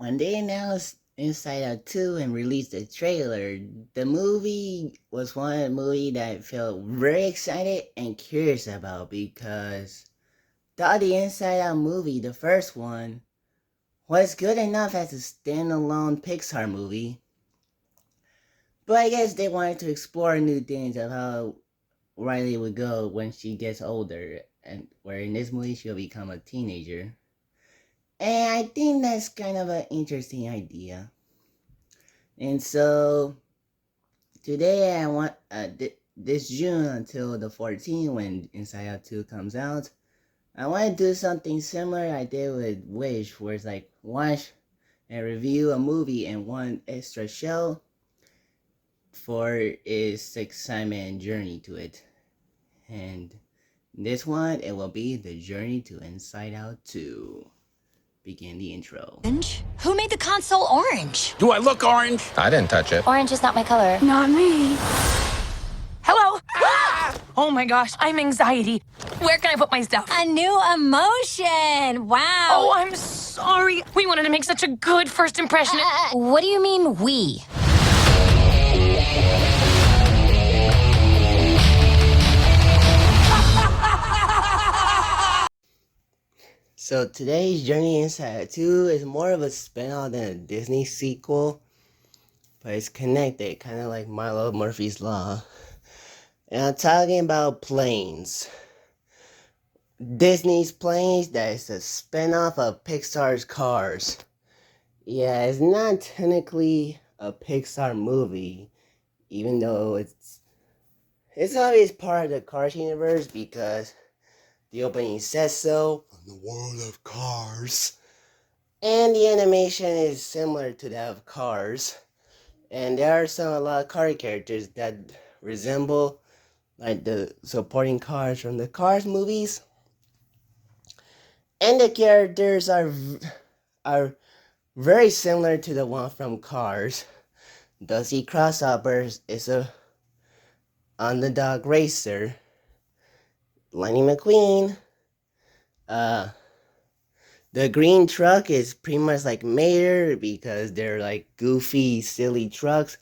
when they announced Inside Out 2 and released the trailer, the movie was one movie that I felt very excited and curious about because the Inside Out movie, the first one, was good enough as a standalone Pixar movie. But I guess they wanted to explore new things of how Riley would go when she gets older, and where in this movie she'll become a teenager. And I think that's kind of an interesting idea. And so today I want this June until the 14th when Inside Out 2 comes out. I want to do something similar I did with Wish, where it's like watch and review a movie and one extra show for its excitement and journey to it. And this one, it will be the journey to Inside Out 2. Begin the intro. Orange? Who made the console orange? Do I look orange? I didn't touch it. Orange is not my color. Not me. Hello? Oh my gosh, I'm anxiety. Where can I put my stuff? A new emotion. Wow. Oh, I'm sorry. We wanted to make such a good first impression. What do you mean, we? So today's Journey Inside 2 is more of a spin-off than a Disney sequel, but it's connected, kind of like Milo Murphy's Law. And I'm talking about Planes. Disney's Planes, that is a spin-off of Pixar's Cars. Yeah, it's not technically a Pixar movie, even though it's always part of the Cars universe because the opening says so. The world of Cars. And the animation is similar to that of Cars. And there are a lot of car characters that resemble like the supporting cars from the Cars movies. And the characters are very similar to the one from Cars. Dusty Crosshoppers is a underdog racer. Lightning McQueen. The green truck is pretty much like Mater because they're like goofy, silly trucks,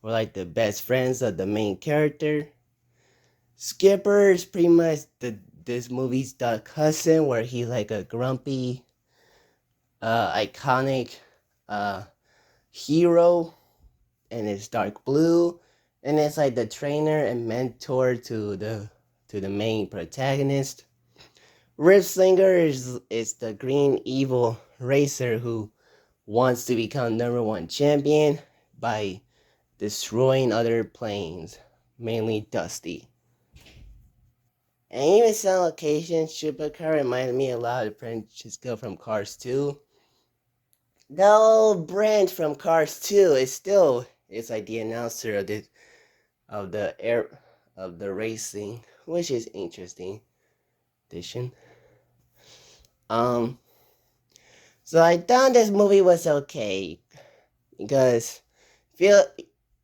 or like the best friends of the main character. Skipper is pretty much this movie's cousin, where he's like a grumpy, iconic, hero, and it's dark blue, and it's like the trainer and mentor to the main protagonist. Ripslinger is the green evil racer who wants to become #1 champion by destroying other planes, mainly Dusty. And even some occasions, Chewbacca reminded me a lot of Francisco from Cars 2. Though Brent from Cars 2 is still like the announcer of the racing, which is interesting addition. So I thought this movie was okay because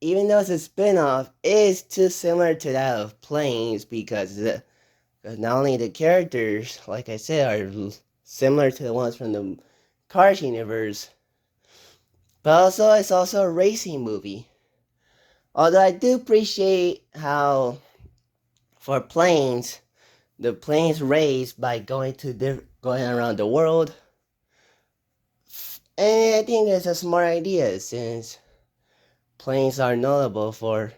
even though it's a spin-off, it's too similar to that of Planes because not only the characters, like I said, are similar to the ones from the Cars universe, but also it's also a racing movie. Although I do appreciate how for Planes, the planes race by going around the world. And I think it's a smart idea since planes are notable for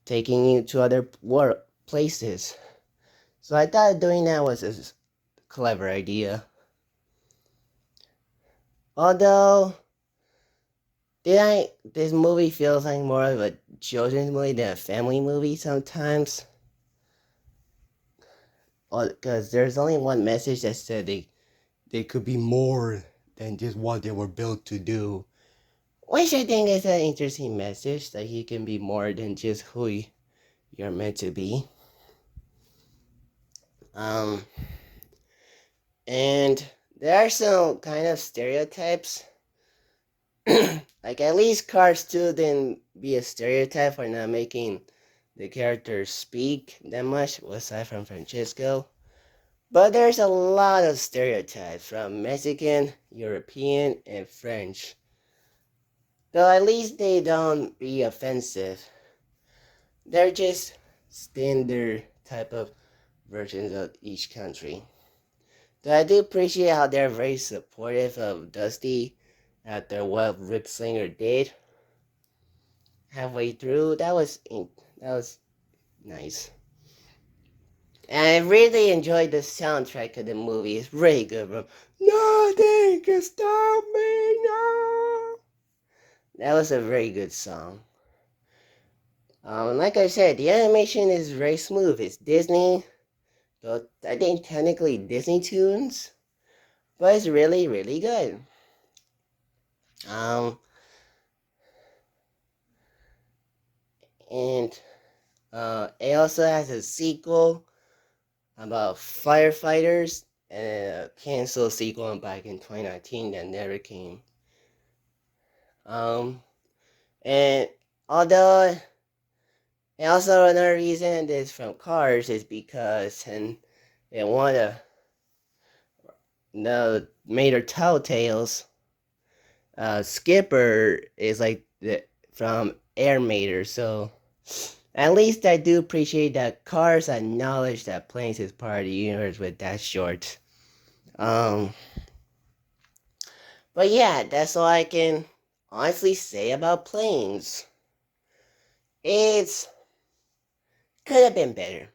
taking you to other places. So I thought doing that was a clever idea. Although, this movie feels like more of a children's movie than a family movie sometimes. Because there's only one message that said they could be more than just what they were built to do. Which I think is an interesting message, that you can be more than just who you're meant to be. And there are some kind of stereotypes. Like at least Cars 2 didn't be a stereotype for not making the characters speak that much, aside from Francisco. But there's a lot of stereotypes from Mexican, European, and French. Though at least they don't be offensive. They're just standard type of versions of each country. Though I do appreciate how they're very supportive of Dusty after what Rick Slinger did halfway through. That was nice. And I really enjoyed the soundtrack of the movie. It's really good. From Nothing Can Stop Me Now. That was a very good song. Like I said, the animation is very smooth. It's Disney. So I think technically Disney Tunes, but it's really, really good. Um, and it also has a sequel about firefighters and a canceled sequel back in 2019 that never came. And although, and also another reason this from Cars is because in one of the major Telltales, Skipper is like from Air Mater, so at least I do appreciate that Cars acknowledge that Planes is part of the universe with that short. But yeah, that's all I can honestly say about Planes. It's could have been better.